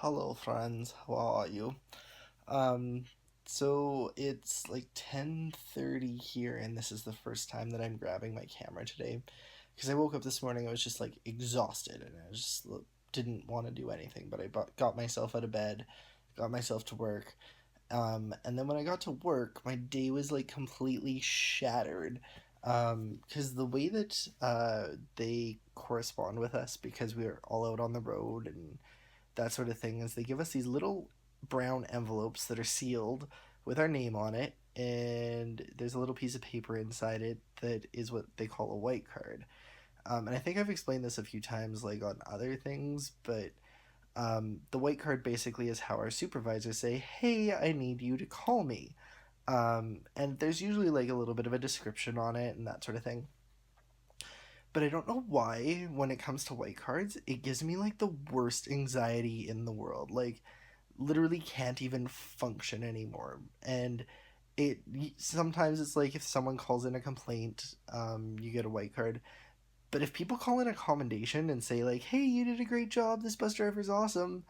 Hello friends, how are you? Um, so it's like 10:30 here and this is the first time that I'm grabbing my camera today because I woke up this morning. I was just like exhausted and I just didn't want to do anything, but got myself out of bed, got myself to work. And then when I got to work, my day was like completely shattered. Because the way that they correspond with us, because we are all out on the road and that sort of thing, is they give us these little brown envelopes that are sealed with our name on it, and there's a little piece of paper inside it that is what they call a white card. And I think I've explained this a few times, like on other things, but the white card basically is how our supervisors say, "Hey, I need you to call me." And there's usually like a little bit of a description on it and that sort of thing. But I don't know why, when it comes to white cards, it gives me like the worst anxiety in the world. Like, literally can't even function anymore. And it sometimes it's like if someone calls in a complaint, you get a white card. But if people call in a commendation and say like, "Hey, you did a great job. This bus driver's awesome,"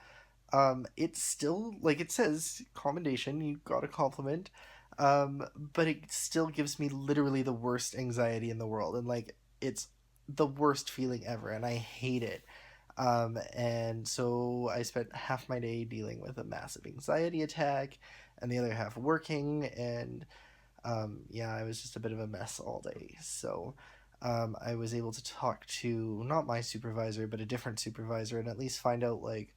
it's still like it says commendation. You got a compliment. But it still gives me literally the worst anxiety in the world, and like it's the worst feeling ever, and I hate it. And so I spent half my day dealing with a massive anxiety attack and the other half working. And yeah, I was just a bit of a mess all day. So I was able to talk to not my supervisor, but a different supervisor, and at least find out like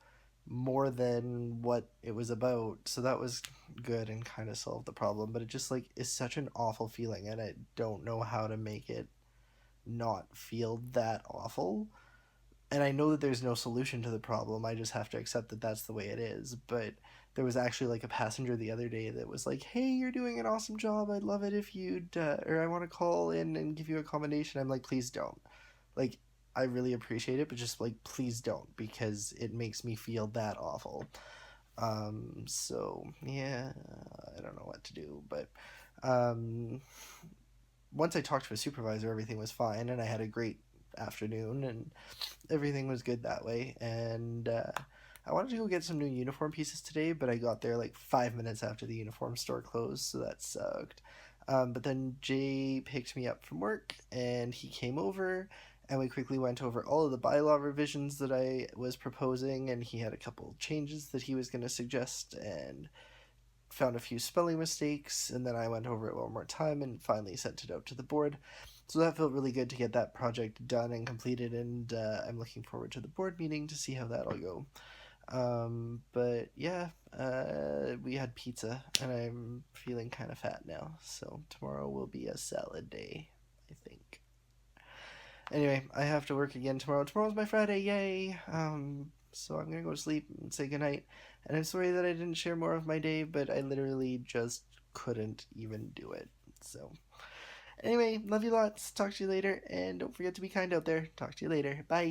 more than what it was about. So that was good and kind of solved the problem. But it just like is such an awful feeling, and I don't know how to make it not feel that awful. And I know that there's no solution to the problem. I just have to accept that that's the way it is. But there was actually like a passenger the other day that was like, "Hey, you're doing an awesome job. I'd love it if you'd, or I want to call in and give you a commendation." I'm like, "Please don't." Like, I really appreciate it, but just like, please don't, because it makes me feel that awful. So yeah, I don't know what to do, but um, once I talked to a supervisor, everything was fine, and I had a great afternoon, and everything was good that way. And I wanted to go get some new uniform pieces today, but I got there like 5 minutes after the uniform store closed, so that sucked. But then Jay picked me up from work, and he came over, and we quickly went over all of the bylaw revisions that I was proposing, and he had a couple changes that he was going to suggest, and found a few spelling mistakes, and then I went over it one more time and finally sent it out to the board. So that felt really good to get that project done and completed, and I'm looking forward to the board meeting to see how that'll go. But yeah, we had pizza, and I'm feeling kind of fat now, so tomorrow will be a salad day, I think. Anyway, I have to work again tomorrow. Tomorrow's my Friday, yay! So I'm gonna go to sleep and say goodnight. And I'm sorry that I didn't share more of my day, but I literally just couldn't even do it. So, anyway, love you lots. Talk to you later, and don't forget to be kind out there. Talk to you later. Bye.